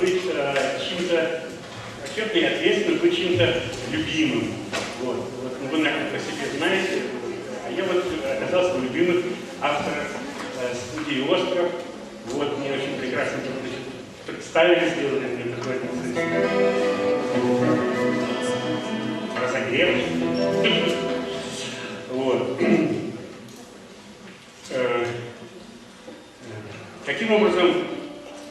быть чем-то неответственным, быть чем-то любимым. Вот. Вы, наверное, по себе знаете. А я вот оказался в любимых авторах студии «Остров». Вот, мне очень прекрасно представили, сделали мне такой разогрев. Вот. Таким образом,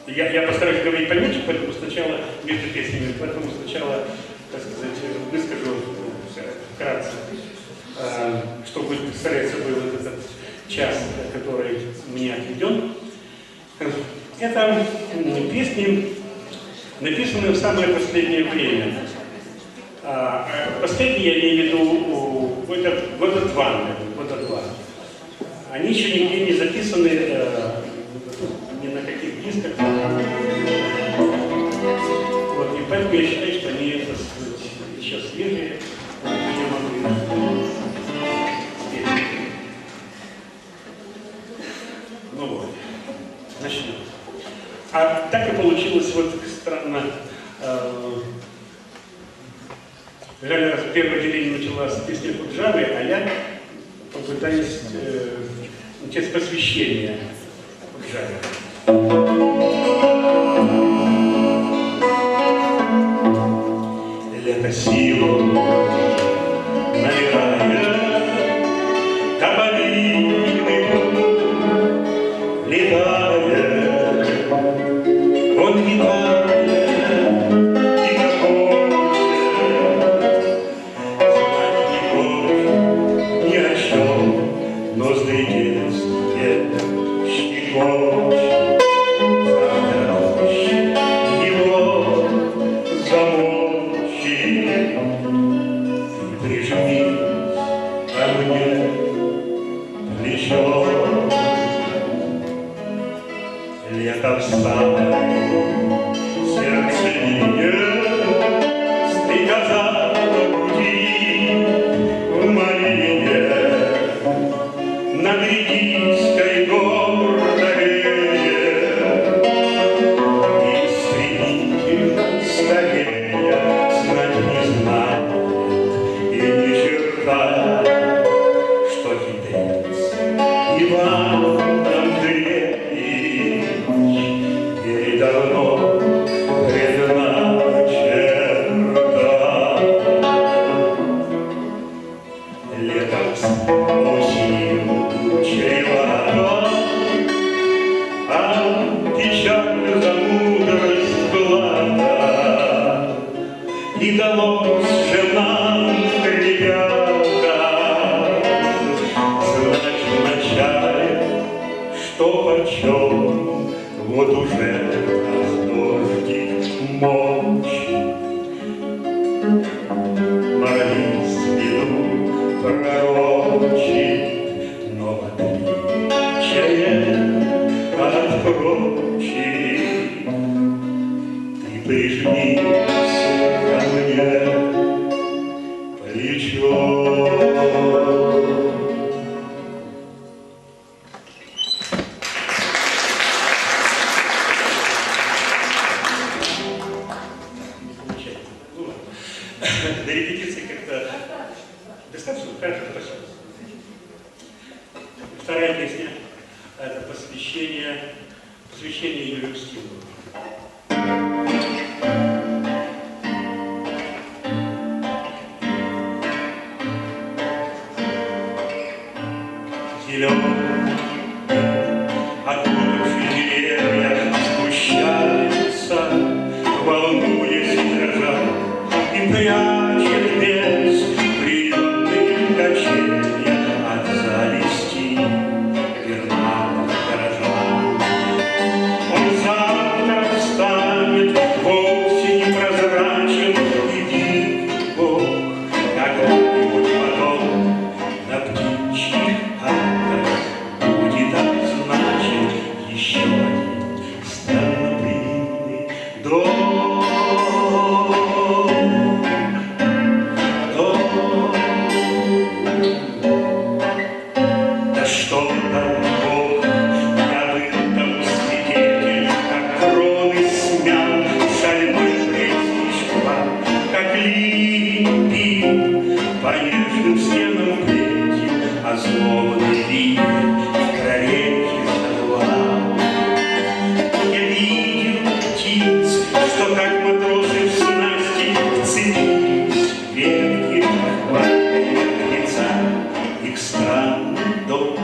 я постараюсь говорить поменьше, поэтому сначала между песнями, поэтому сначала, так сказать, выскажу вкратце, что будет представлять собой вот этот час, который мне отведен. Это песни, написанные в самое последнее время. Последние, я имею в виду, года два. Они еще нигде не записаны, ни на каких дисках. Вот, и поэтому я считаю, что они, так сказать, еще свежие. Я могу их спеть. Ну вот, начнем. А так и получилось, вот странно. Жаль, раз первое деление началось с песни Куджавы, а я попытаюсь начать с посвящения Куджаве. Лето силу набирая, тополиный летая, он летает. До репетиции как-то достаточно? Хорошо, спасибо. Вторая песня – это посвящение Юрию Устинову. Зеленый, окутавший деревья, спущается, волнуясь и дрожа, и прячет без приютных качелья от зависти верна горожан. Он сам словно вихрь в траве задувал. Я видел птиц, что как матросы в снасти вцепились в ветки, охватывая лица. Их странный дом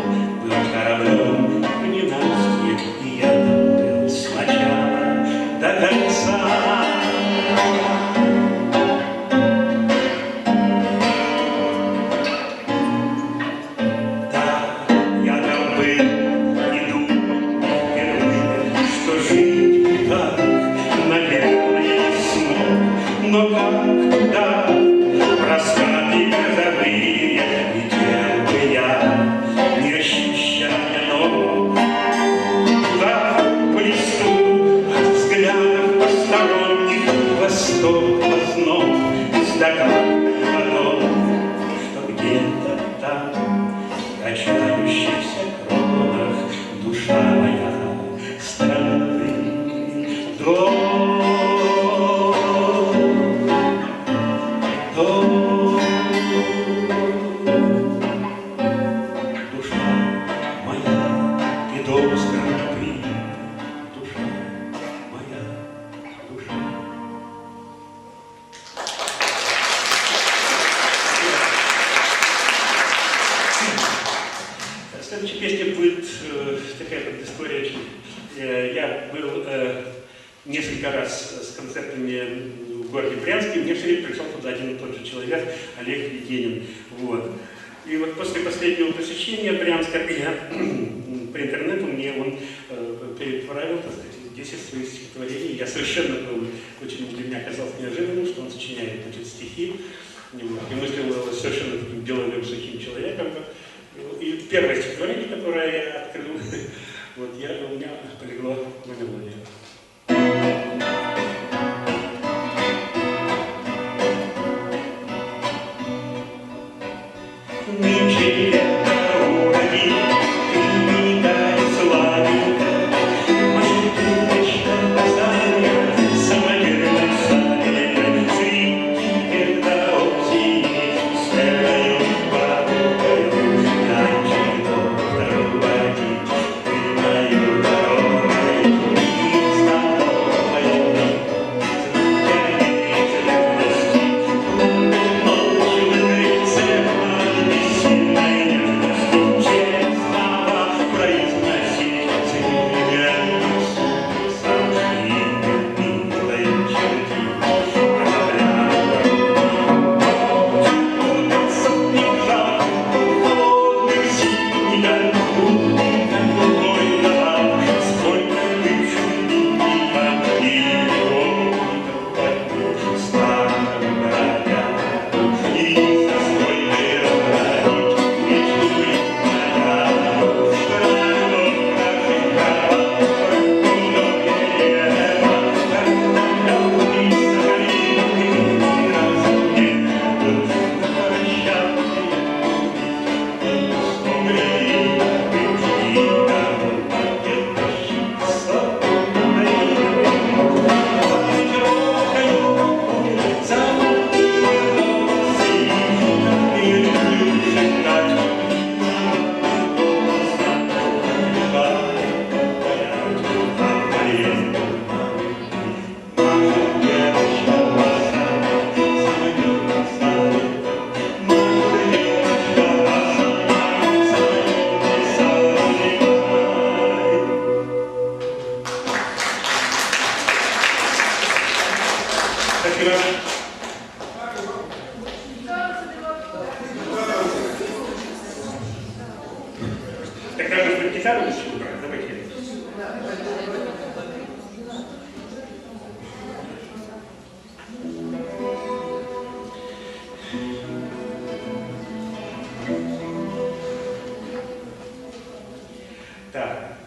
был кораблем в ненастье, и я там был сначала до конца. Но как туда, раскаты грозовые, летел бы я, не ощущая ног. Туда, по лесу, от взглядов посторонних, восток озноб, стакан водой, что где-то там, в качающихся кронах, душа моя странный дом. Следующая песня будет такая вот история. Я был несколько раз с концертами в городе Брянске, мне все время пришел туда один и тот же человек, Олег Веденин. Вот. И вот после последнего посещения Брянска я по интернету мне он переправил, так сказать, 10 своих стихотворений. Я совершенно был, очень для меня оказалось неожиданным, что он сочиняет, значит, стихи. И мыслил его совершенно таким деловым, сухим человеком. И первое стихотворение, которое я открыл, вот у меня полегло на мелодию. Нынче лето уроди, ты не дай сладенько, может, удачно касание самодельной садик, среди это осени светлою подругою, дай доктор водить ты мою дорогой, и здоровой Тогда мы гитару начали брать, давайте. Так.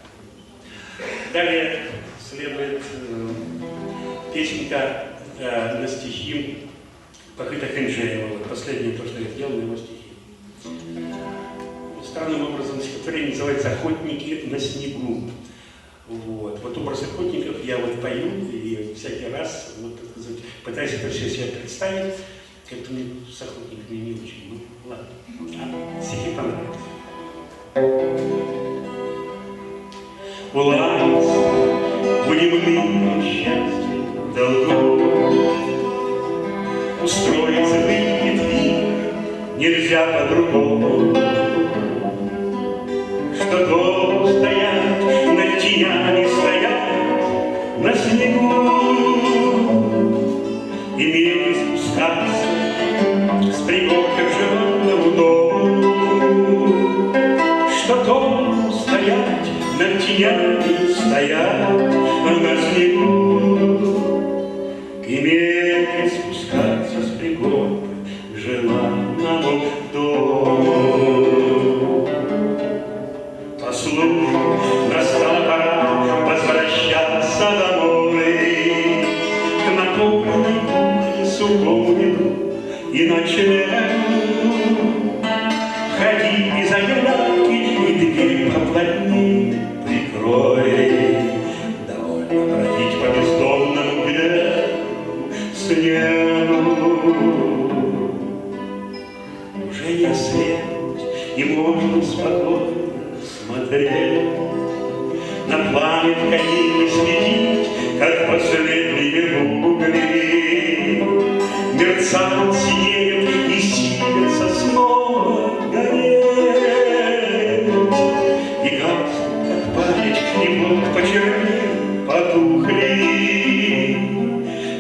Далее следует песенка на стихи Пахыта Хинджеева. Вот последнее то, что я сделал на его стихи. Странным образом стихотворение называется «Охотники на снегу». Вот образ охотников я вот пою, и всякий раз вот, так сказать, пытаюсь это все себе представить. Как-то мне с охотниками не очень. Ну, ладно. А стихи понравятся. Улыбаться будем мы счастье долгу. Устроиться выйдет мир, нельзя по-другому. Что долго стоять, над тенями стоять на снегу, и медленно спускаться с пригорка к желанному дому. Что долго стоять, над тенями стоять на снегу, и медленно спускаться с пригорка к желанному дому. Послушай, настала пора возвращаться домой, к накопленной кухне, сухому виду и ночлегу. Ходи без оглядки и дверь поплотнее прикрой. Довольно бродить по бездомному берегу снегу. Уже не свет, и можно спокойно смотреть на пламя в камине, следить, как последние угли мерцают, синеют и силятся снова гореть. И гаснут, как память, и вот почернели, потухли,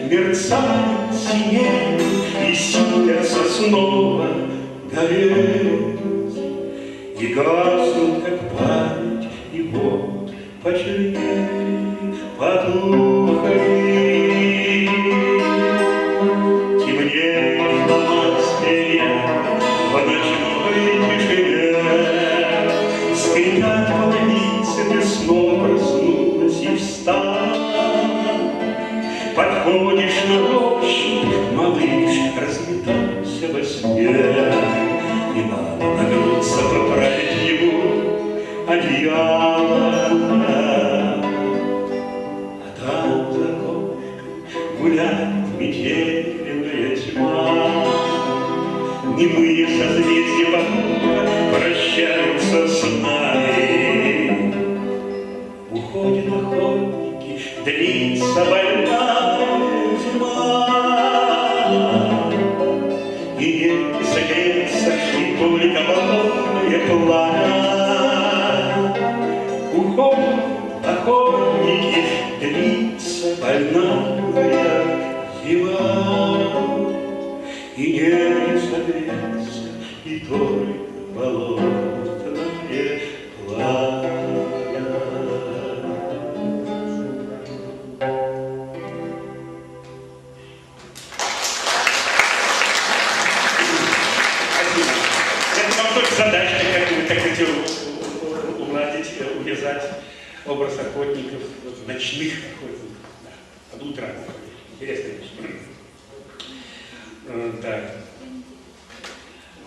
мерцают, синеют и силятся снова гореть. И гаснут, как память, и вот почернели, потухли. Темнеет в Москве в ночной тишине, скрипят половицы, ты снова проснулась и встала. Подходишь на ощупь, малыш разметался во сне, и надо нагнуться, поправить ему одеяло. А там за окошком гуляет метельная тьма, немые созвездия вокруг прощаются с нами. Уходят охотники, длится больная зима, и не согреется, и только болотное пламя. Уходят охотники, длится больная зима, и не согреется, и только болотное пламя. Задачка, как хотел уладить, увязать образ охотников, ночных охотников, да, под утро. Интересная вещь. Так.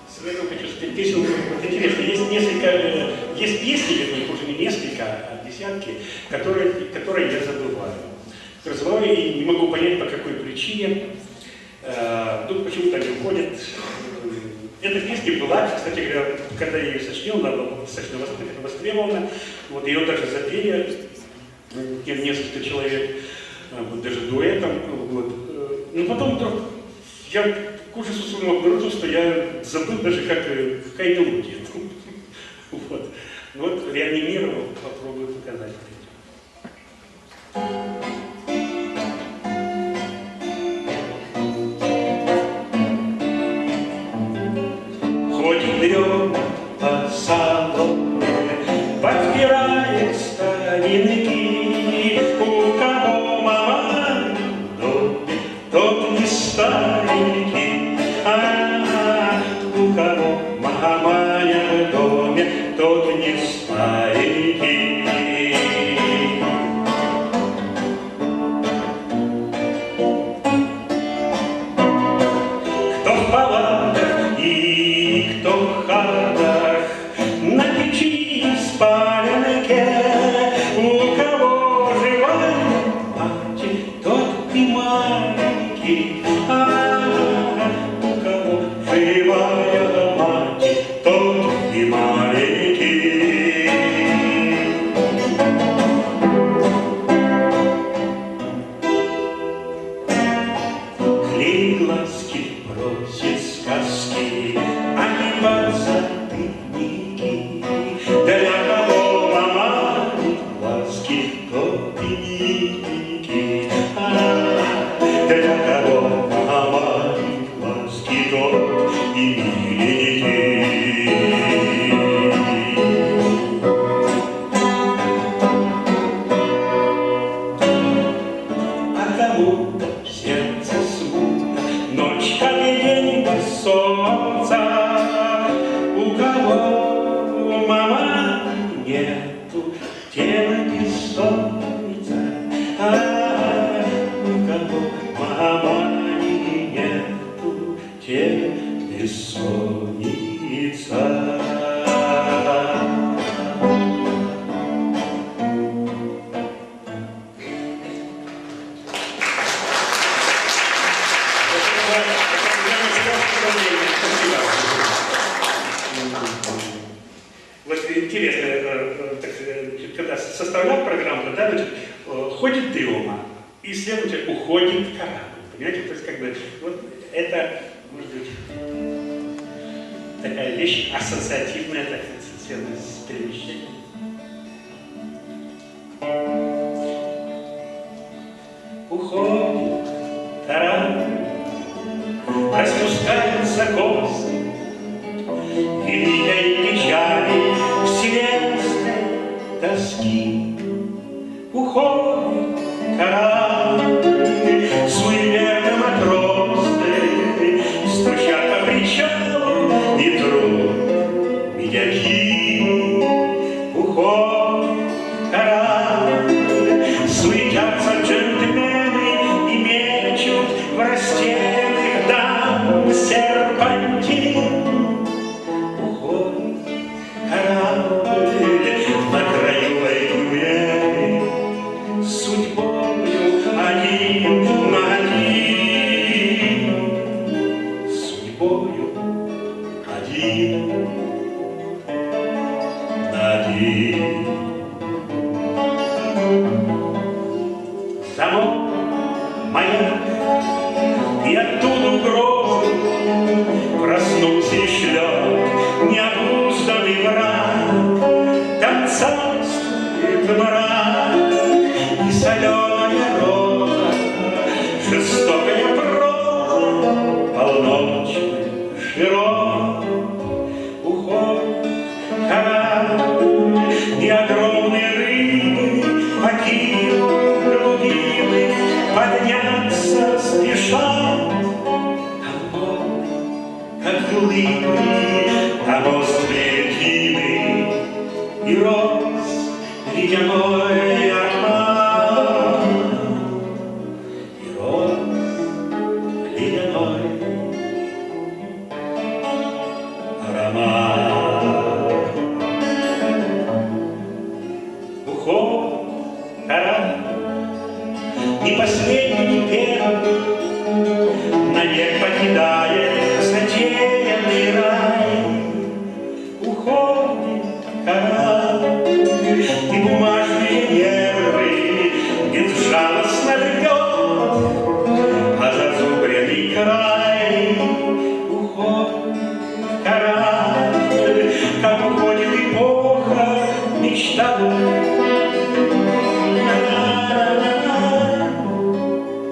Сразу хочу сказать, песенку, вот интересно, есть песни, вернее, уже не несколько, а десятки, которые я забываю. Забываю и не могу понять, по какой причине. Тут почему-то они уходят. Эта песня была, кстати говоря, когда я ее сочинил, она была достаточно востребована. Вот ее даже запели несколько человек, вот, даже дуэтом. Вот. Но потом вдруг я к ужасу своему обнаружил, что я забыл даже, какая мелодия. Вот. Вот реанимировал, попробую показать. Берем по соломе, подбирает старинки. У кого мама в доме, тот не старенький. У кого мама в доме, тот не старенький. Кто в палатах и кто в хатах, на печи спаленке, у кого живая мать, тот и маленький. У кого живая мать, тот и маленький. ласки, просит сказки, а не подзатыльники. Для кого ломают глазки, тот и миленький. Для кого ломают глазки, тот и миленький. А кому-то в сердце смутно, ночь как день без солнца. У кого мама нету, тем бессонница. А у кого мама нету, тем бессонница. Вот интересно, когда составлял программу, да, значит, ходит дрема, и следователь уходит корабль. Понимаете, то есть как бы вот это, может быть, такая вещь ассоциативная, так сказать, связанная с перемещением. Уходит корабль, распускаются косы, великой печали вселенской тоски. Уходит корабль, суеверно матросы стучат по причалу и трут медяки. Уходит корабль, суетятся джентльмены и мечут в растерянных дам серпантин. Уходит корабль на краю войны, судьбою один на один, судьбою один на один. Замок, маяк, и оттуда угрозы, проснулся и шлет необузданный враг. Там царствует мрак и соленая роза, жестокая проза, полночный широт. Уходит корабль, и огромные рыбы, покинув глубины, подняться спешат. Там море, как глыбы, там острые длины, и роз ледяной аромат, и роз ледяной аромат. Уходит корабль, не последний, не первый, навек покидает затерянный рай. Уходит корабль, и бумажные нервы безжалостно рвет, а зазубренный край. Уходит корабль, как уходит эпоха мечтовая.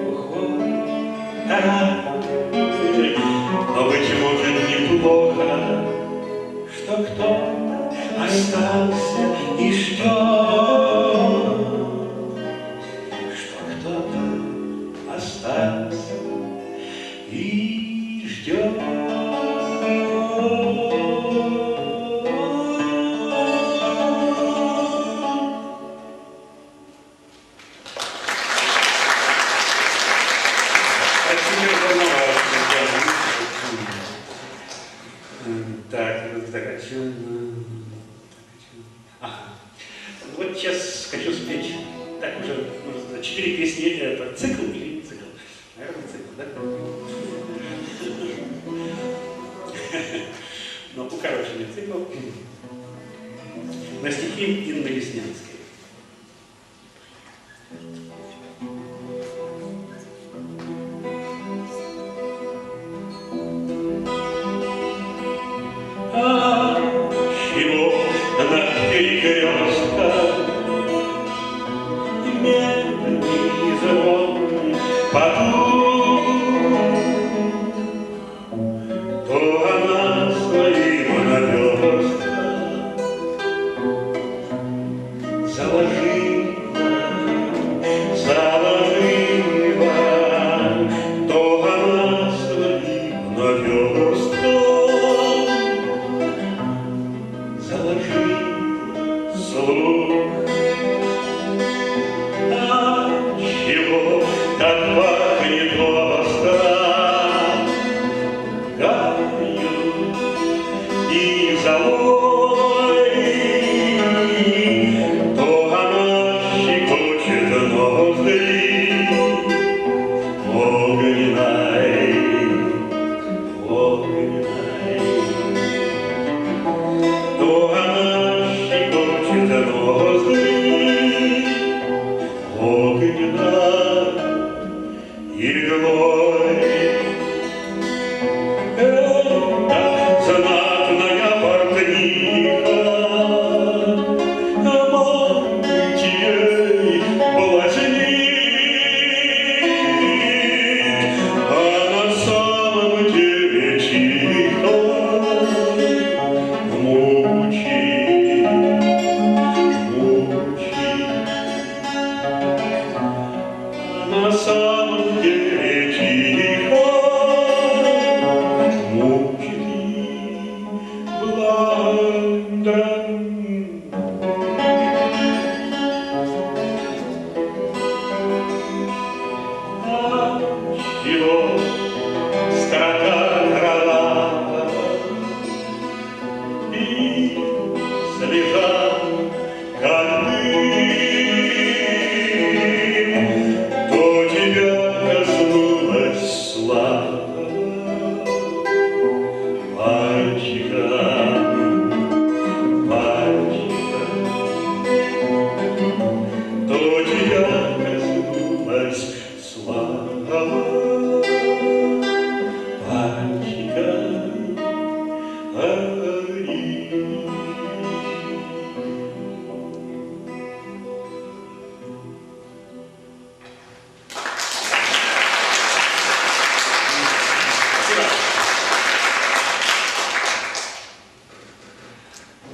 Уходит корабль, но, быть может, неплохо, что кто-то остался и ждет, что кто-то остался и ждет. Вот сейчас хочу спеть, так уже, можно сказать, 4 песни, это цикл или не цикл? Наверное, цикл, да? Но укороченный цикл на стихи Инны Леснянской. его строка крова и слеза, как дым, то тебя коснулась слава мальчика, мальчика, то тебя коснулась слава мальчика.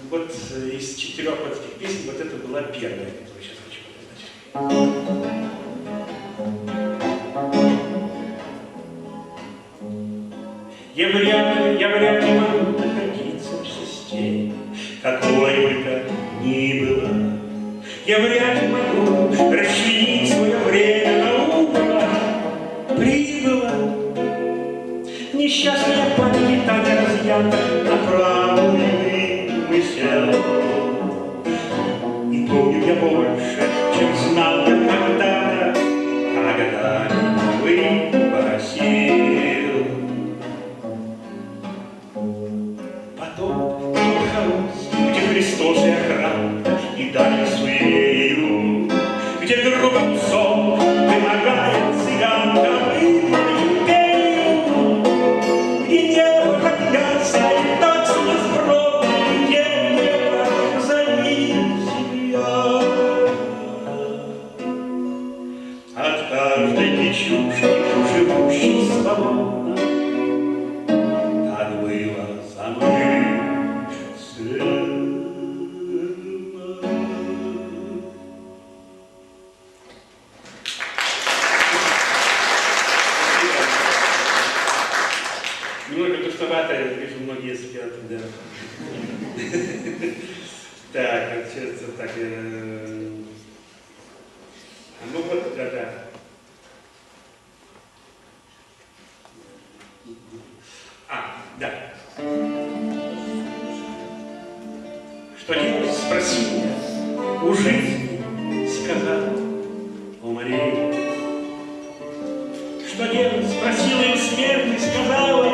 Вот из 4 этих песен вот это была первая, которую сейчас хочу показать. Я вряд ли могу находиться в системе, какой бы то ни было. Я вряд ли могу расчленить свое время, наука прибыла. Несчастная память так разъята на правую мысль. И помню я больше, чем знал я когда-то, когда выбросил. Потом холст, где Христос и охрана, и далее суеверию, где грубым сон вымогает цыганка выбранную песню, где небо клянется и так сумасбродно, где небо за ним семья. От каждой печушки, живущей свободно, так было со мной сына. Немного тусновато, я вижу, многие спят, да. Так, сейчас так. Ну вот, да. Да. Что делать, спросил я, у жизни сказал, умри. Что делать, спросила им смерть и сказала,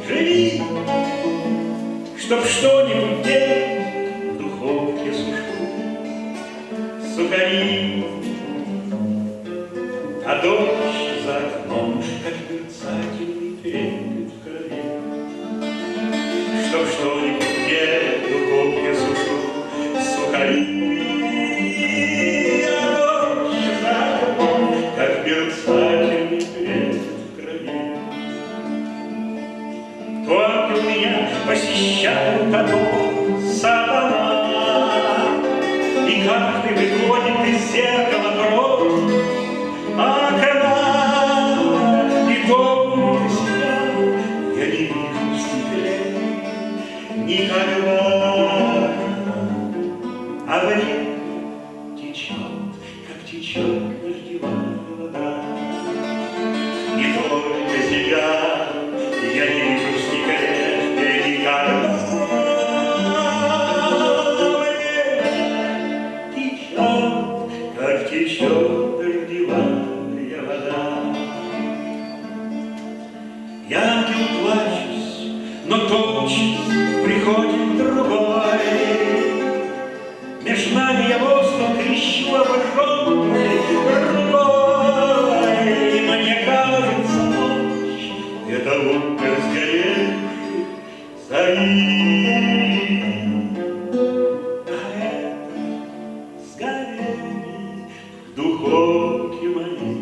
живи, чтоб что-нибудь делать, в духовке сушу, сухари, а дождь за окном, как мерцательный трепет в крови. Чтоб что-нибудь делать, в духовке сушу, сухари, как мерцательный трепет в крови. Только меня посещает одно сатана, и каждый выходит из зеркала прочь окна, и только себя я не вижу в стекле никогда, а время течет, как течет дождевая вода. И только себя я не вижу в стекле никогда. Время течет, как течет дождевая вода. Я ангел плачусь, но тотчас приходит другой. Меж нами я воздух ищу обожженный рукой. Мне кажется, ночь — это утро сгоревших зари. А это сгорели в духовке моей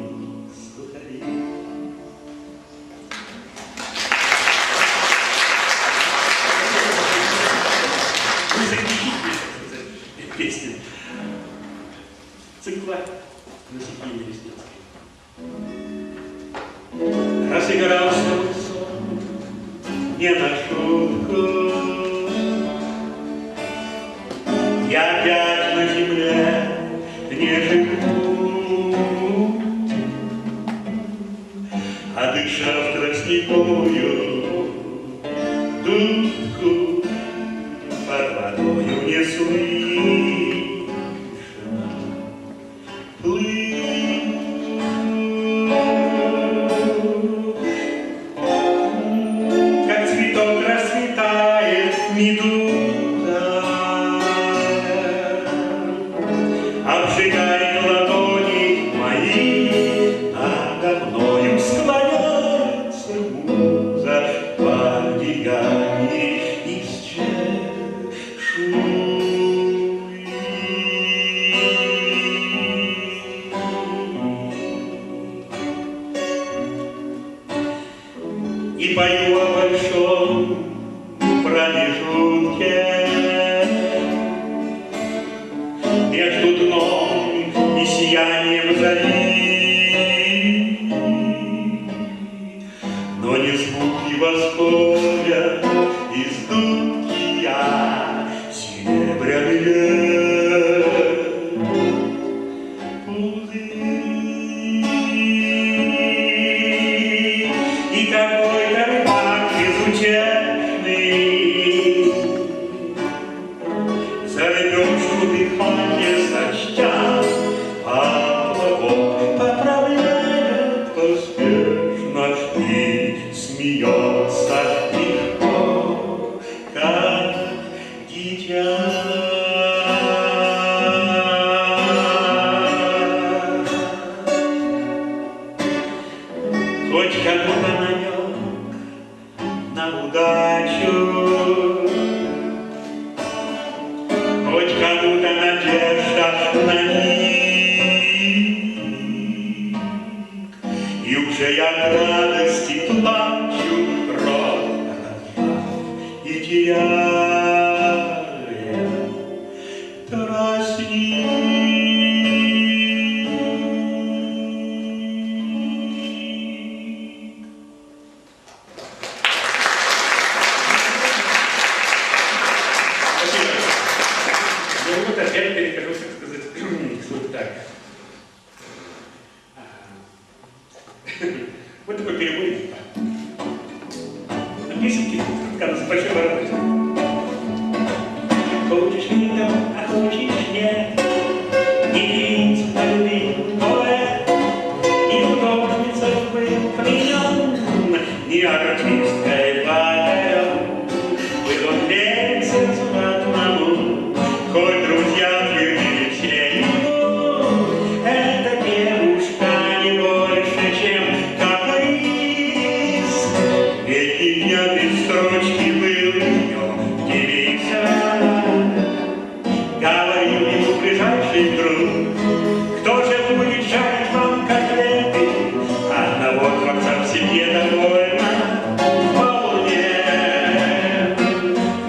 сухари. Песни цикла на Сергея Лесницкой. Разыгрался сон не на шутку. Я опять на земле не живу. а дыша в тростниковую дудку под водою не слышно. Как цветок расцветает медуза, обжигает ладони мои, надо мною склоняется муза в одеянии из чешуи. И пою о большом промежутке между дном и сиянием зари, но не звуки восходят из дудки, а серебряные пузыри. И какой-то рыбак безутешный за рыбешку дыхание сочтя, а плавок поправляет поспешно и смеется легко, как дитя. Хоть кому-то намек на удачу, хоть кому-то надежда на миг, и уже я от радости плачу, рот разжав и теряя тростник. Ну вот опять перехожу, так сказать, к так. Вот такой переводик. На песенке, когда с большой бородой. Хочешь видео, а хочешь нет, и принцип полюбил поэт, и художница был пленен, и артисткой покорен. Был он месяц в одному, хоть друзья твердили все ему, эта девушка не больше, чем каприз. Ведь ни дня без строчки был днем девиз. Говорил ему ближайший друг, кто же будет жарить вам котлеты? Одного творца в семье довольно вполне.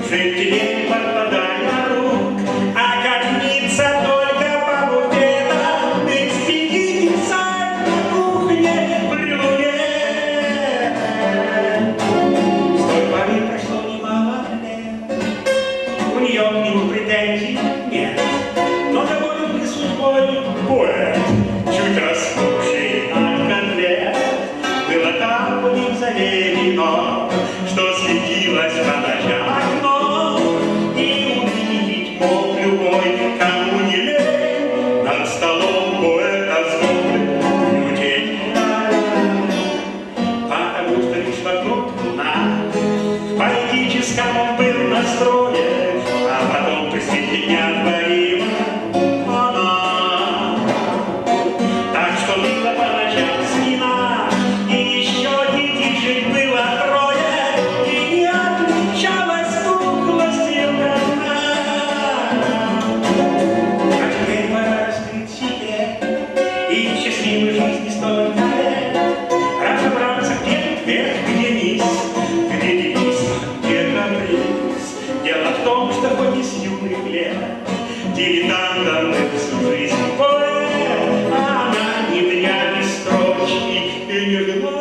Жить тебе не подпадая рук, а кормиться только по буфетам, без пяти писать на кухне блюде. С той поры прошло немало лет, у нее к нему претензий нет, но доволен ли судьбой поэт, чуть распухший от котлет. Было так у них заведено, что светилось по ночам окно, и увидеть мог любой, кому не лень, над столом поэта звук лютей. Потому что лишь вокруг луна, в поэтическом он был настроен, а потом при свете дня творила она. Так что было по ночам смена, и еще детишек было трое, и не отличалась пухлостью одна. А теперь пора раскрыть секрет, и счастливой жизни столько лет, разобраться, где тут вверх, где низ, где девиз, где каприз. Дело в том, что хоть и с юных лет дилетантом был всю жизнь поэт, а она ни дня без строчки и не жила.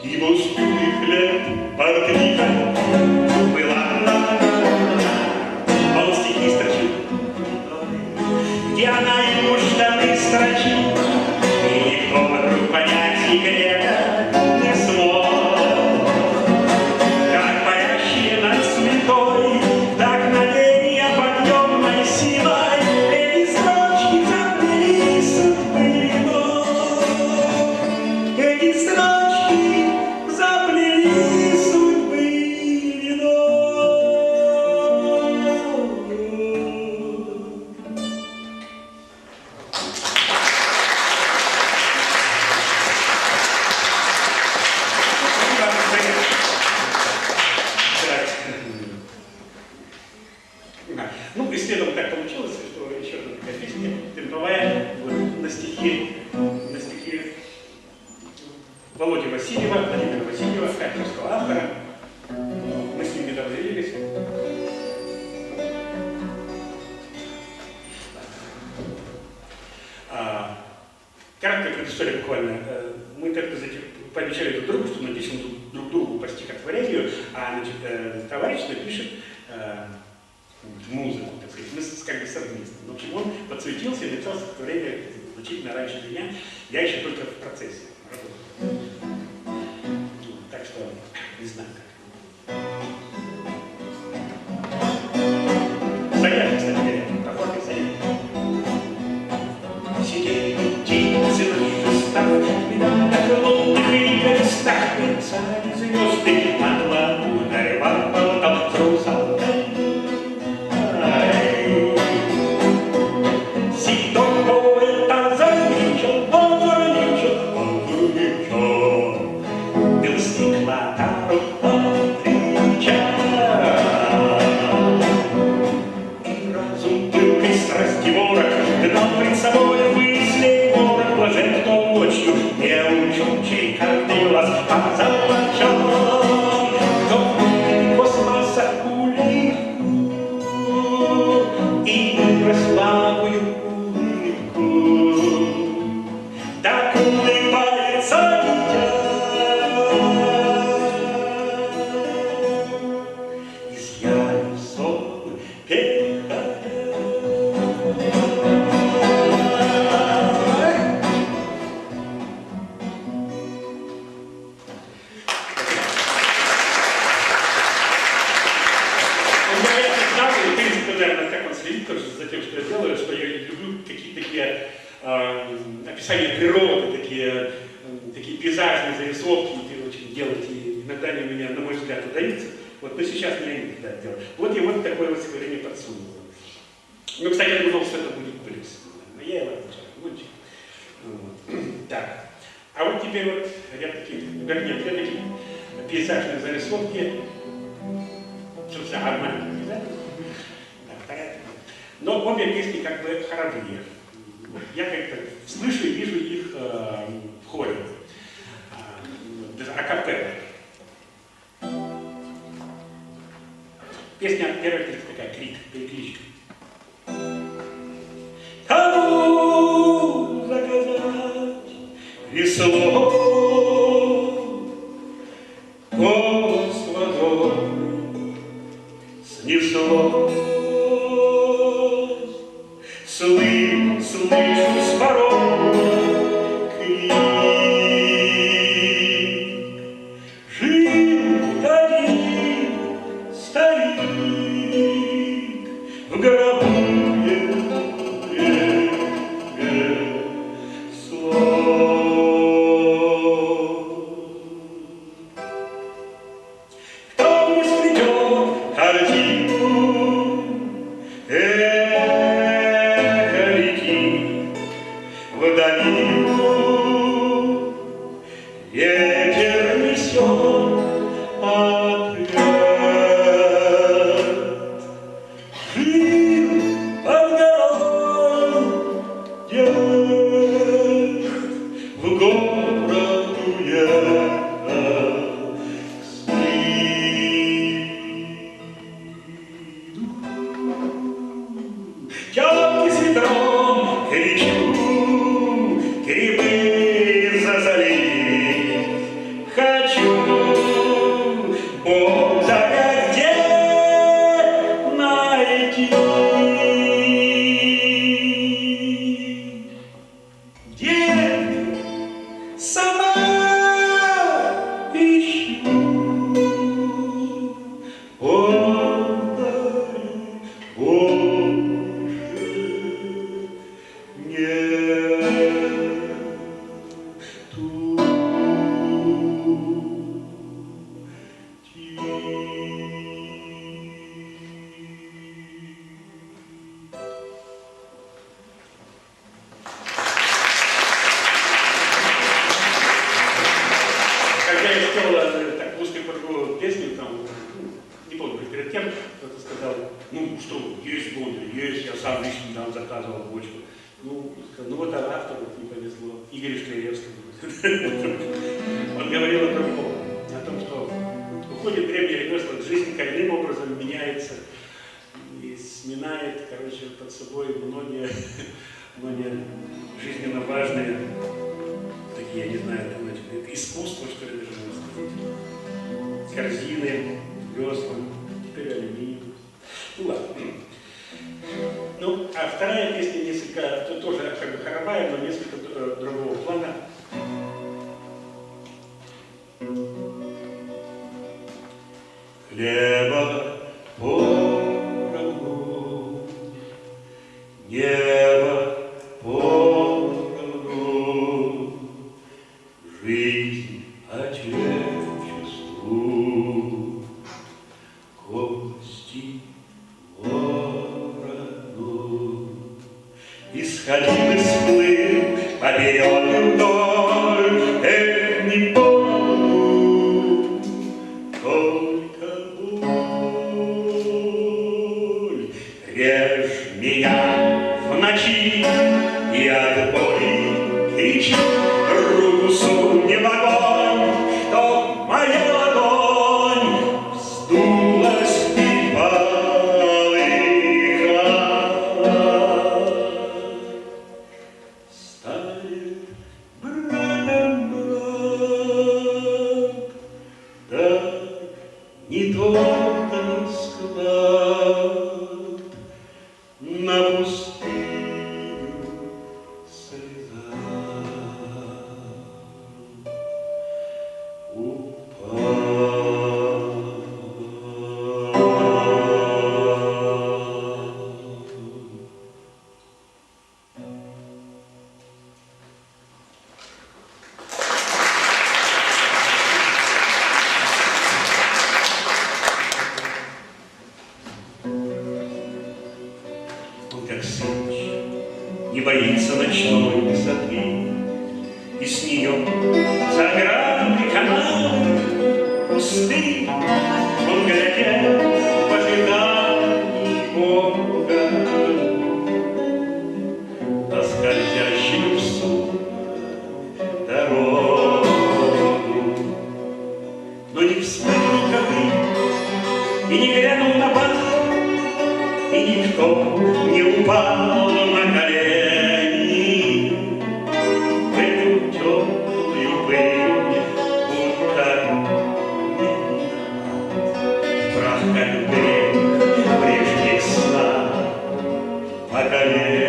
Его с юных лет под книгой была он стихи строчил, где она ему штаны строчит, и никто вокруг понять секрет. Володя Васильева, Владимира Васильева, харьковского автора. Мы с ним недавно виделись. Краткая предыстория буквально. Мы, так сказать, пообещали друг другу, что напишем друг другу по стихотворению, а значит, товарищ напишет музыку, так сказать, мы как бы совместно. В общем, он подсуетился и написал стихотворение значительно раньше меня. Я еще только в процессе работы. Так что не знаю как. Занятно, кстати говоря, походный занятно. Сидели птицы на шестах, на холодных крестах мерцали звезды, над лагуной болотом с русалкой. Седой поэт замечал, бил стекла тару отличал. И разум пылкой страсти ворог гнал пред собой мысли ворог, блажен, кто ночью не учен, чей каждый глаз позолочен, кто в космоса улитку и мира слабую улыбку. Так улыбается дитя из яви сон переходя. Наверное, как он следит тоже за тем, что я делаю, что я люблю какие-то такие описания природы, такие пейзажные зарисовки делать, и иногда они у меня, на мой взгляд, удаются. Вот, но сейчас меня не всегда делать. Вот я вот такое вот стихотворение подсунул. Ну, кстати, я думал, что это будет плюс. Но я его отвечаю. Вот. Так. А вот теперь вот ряд таких, вернее, две такие пейзажные зарисовки. Собственно, нормальные пейзажи. Но обе песни как бы хоровые. Я как-то слышу и вижу их в хоре. Акапелла. Песня первая такая крик, перекличка. Кому заказать весло, голос водой снесло. Слышу с порога крик. Жил один старик в гробу слов. Кто мне сплетет картину, в долину ветер несет ответ. Жил под горой дед, в город уехал с тёмки с ветром кричу, грибы засолить хочу. Бог заря где найти? Где сама ищу? Когда я спел так русскую подругу песню, там, не помню, перед тем, кто-то сказал, ну что, есть Бондарь, есть, я сам лично там заказывал бочку. Ну, сказал, ну вот автору не повезло, Игорю Шкляревскому. говорил о другом, о том, что уходит древнее ремесло, жизнь коренным образом меняется и сминает, короче, под собой многие жизненно важные, такие, я не знаю, искусства, что ли, даже можно сказать. Корзины, весла, теперь алюминий. Ну ладно. Ну, а вторая песня несколько, тоже как бы хоровая, но несколько другого плана. Хлеба поровну, небо поровну, жизнь отечеству, кости ворону. Исходил и сплыл поперек вдоль, не помню, только боль. Режь меня в ночи и от боли кричи, руку сунь в огонь, чтоб моя ладонь вздулась и полыхала. Станет братом брат, да не только склад, на пустыню слеза Он как сыч, не боится ночной высоты, и с нее за оградой каналы пусты. Он глядел в ожидании Бога, на скользящую в сумрак дорогу. Но не вспомнил ковы и не глянул на бат, и никто не упал на колени в эту теплую пыль, будто прах как грех прежних снах поколений.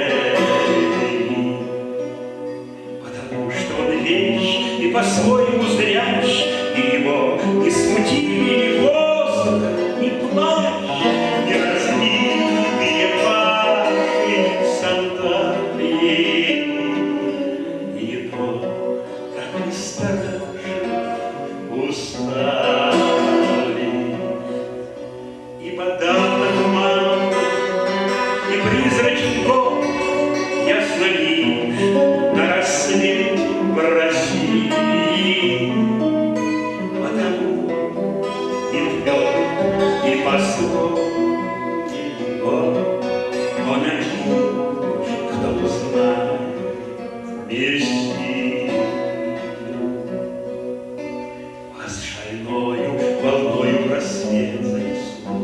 Потому что он вещь и по-своему зрящ, и его не смутили ни воздух, ни плащ, ни разбитые пахли сандалии. И не то, как мы старше устали, и подавно туман, и призрачный год ясно лишь на рассвете в России. Потому и тверд, и по-своему он один, кто узнает Мессию. Вас шальною волною рассвет занесло,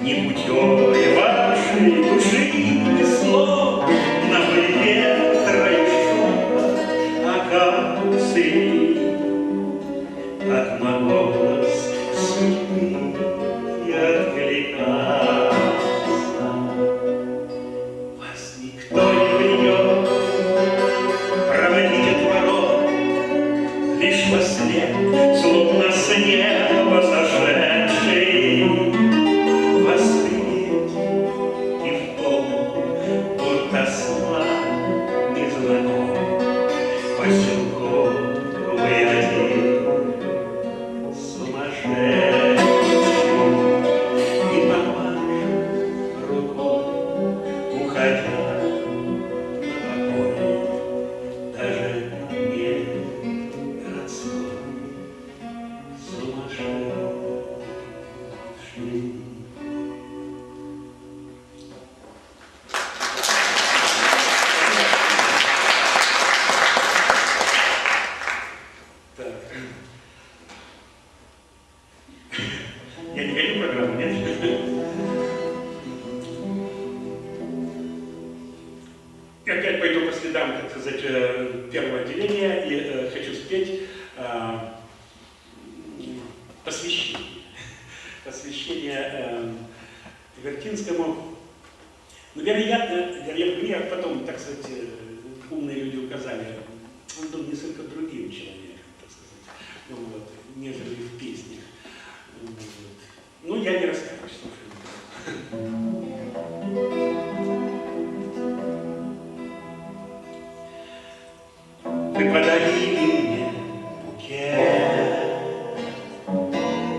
непутевой вашей души несло на ветра и шепот акации, как на голос судьбы и откликаться. Вас никто не придет проводить от ворот, лишь во след, словно с неба сошедший, вас принять и в том, будто сна незнаком поселковый один сумасшедший, и помашет рукой, уходя на покой, даже не городской сумасшедший. Так. Я не гоню программу, нет? И опять пойду по следам, как сказать, первого отделения и хочу спеть посвящение. Посвящение Вертинскому. Но мне потом, так сказать, умные люди указали, он был несколько другим человеком, так сказать, вот, нежели в песнях. Вот. Ну, я не расскажу, что вы подарили мне букет,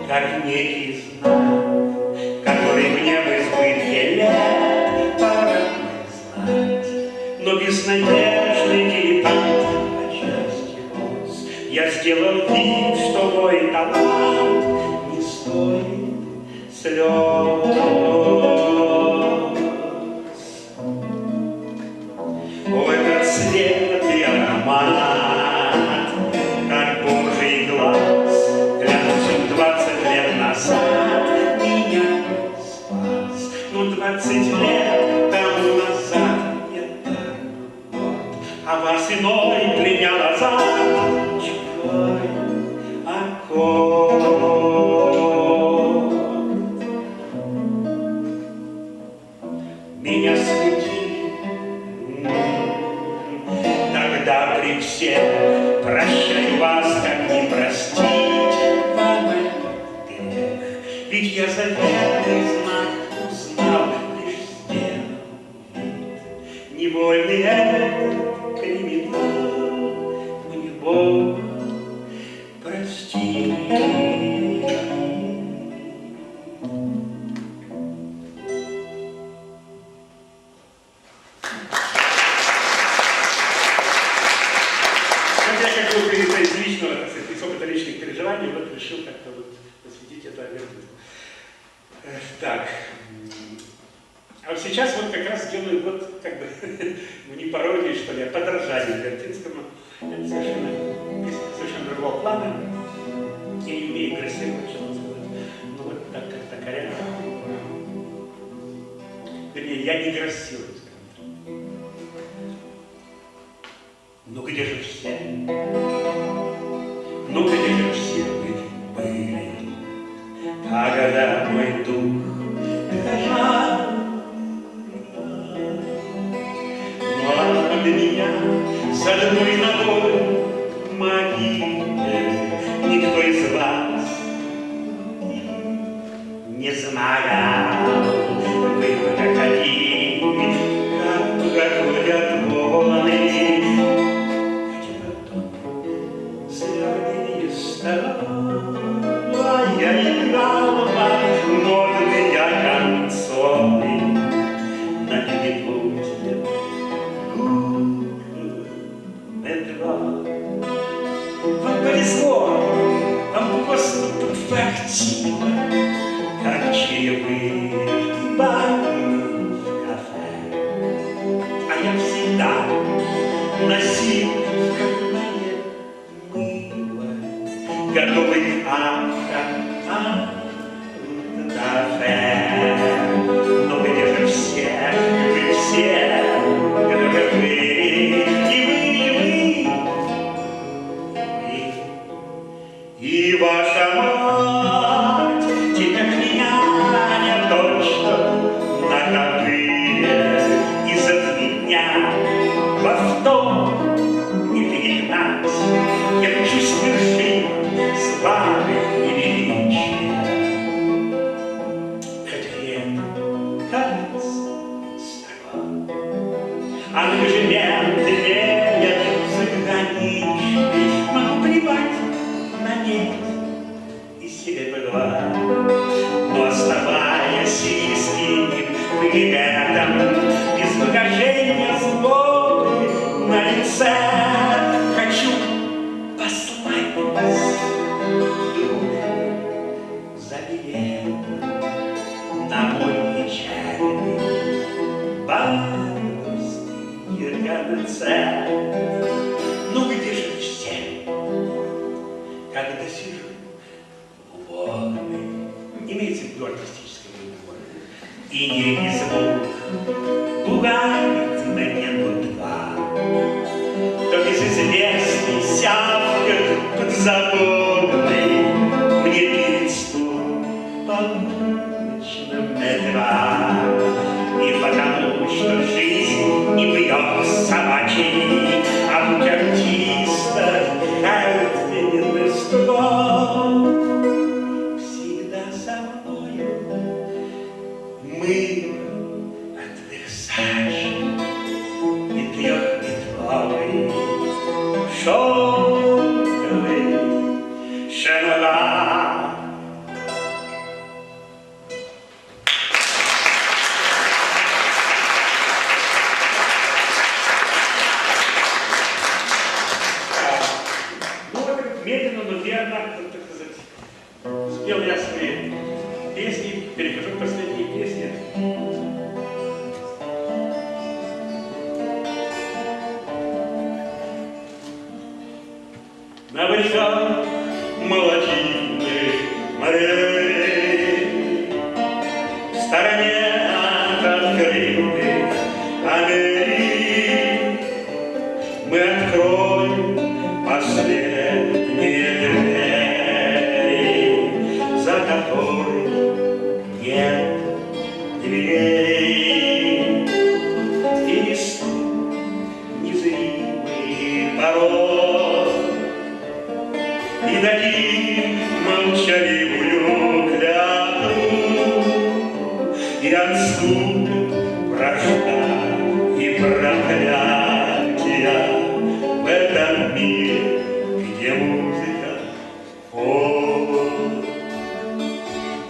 как некий знак, который мне в избытке лет пора знать, но без надежды дилетант отчасти рос. Я сделал вид, что мой талант не стоит слез. О, этот свет и аромат, как Божий глаз, клянусь, 20 лет назад меня спас. Ну, 20 лет тому назад я так горд, а вас иной пленял азарт, чужой аккорд. Меня смутили тогда при всех, прощаю вас, как не простить вам этот грех. Ведь я заветный знак узнал, лишь сделал вид. Невольный этот криминал мне Бог простит. Из личного, так сказать, из опыта личных переживаний, вот решил как-то вот посвятить это Вертинскому. Так. А вот сейчас вот как раз сделаю вот как бы, ну не пародию, что ли, а подражание Вертинскому. Это совершенно другого плана. Я не умею грассировать, что сказать. Ну вот так как-то корректно. Вернее, я не грассирую, скажем так. Ну где же все? Ну где же все вы были, когда мой дух дрожал? Ну а под меня с одной ногой в могиле никто из вас не знал. Вы проходили, как проходят волны. Я играла в модные концовки на перепутье метро. Вам повезло, вам просто тут фартило, как чаевые банки в кафе. А я всегда носил в кармане мыло, готовый но где же все, вы все, где вы, и ваша мать тебя клянет точно на копые, и за 3 дня в авто не перегнать. Я чусь вершин славы и величия. Хотя это кажется строго, ангажементы верят заграничный. Могу плевать на нет и себе была, но оставаясь искренним приветом, без выражения злобы на лице, хочу послать вас за билет на мой печальный банковский концерт. Ну где же все? когда сижу в ванной, имеется в виду артистическое выбор, и некий звук пугает меня будва, то безызвестный сявка под заборной мне переступ по уличным медведям. И потому что жизнь не бьет собачий, а путь артиста отменен стугом. Всегда со мною мы от Версачи и трехметровый шелковый шанель. Медленно, но верно, так сказать, спел я свои песни, перехожу к последней песне. На берегах молодильных морей, в стороне от открытых Америк, мы откроем последние двери, за которой нет дверей, и несут незримый порог, и дадим молчаливую клятву, и отступят вражда и проклятия в этом мире, где музыка повод.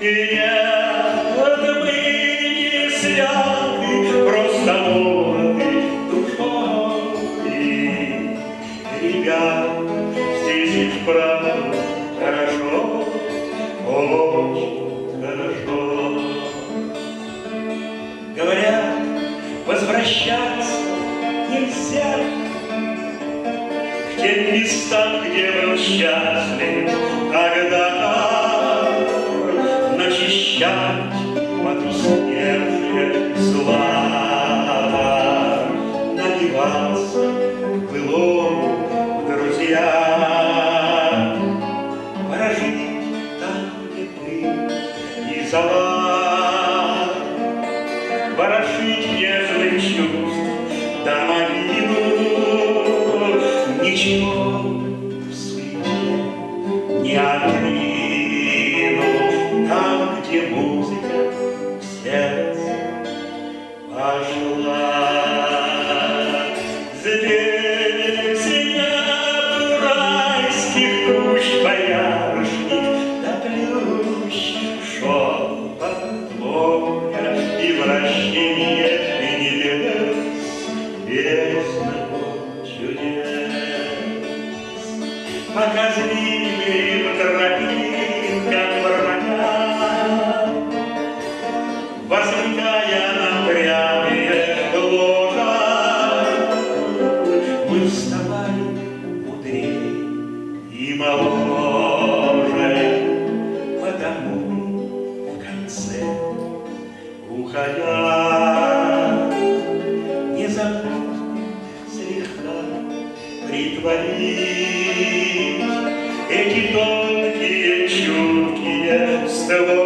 И нет, мы не святы, просто молоды душой. Ребят, здесь и вправду хорошо, очень хорошо. Говорят, возвращаться нельзя к тем местам, где был счастлив когда-то, начищать потускневшие зла, набиваться былому в друзья, прожить там, где пыль и зола, ворошить нежных чувств до могилу, ничего в суете не отрину, там, где музыка в сердце пошла. Здесь сидят райских кущ боярышник, да плющ шепот твоя и вращение небес бездного чудес. Показливым тропинкам врага, возникая на прямые ложа, мы вставали мудрее и моложе, потому в конце, уходя, не забудь слегка притворить эти тонкие, чуткие стволы.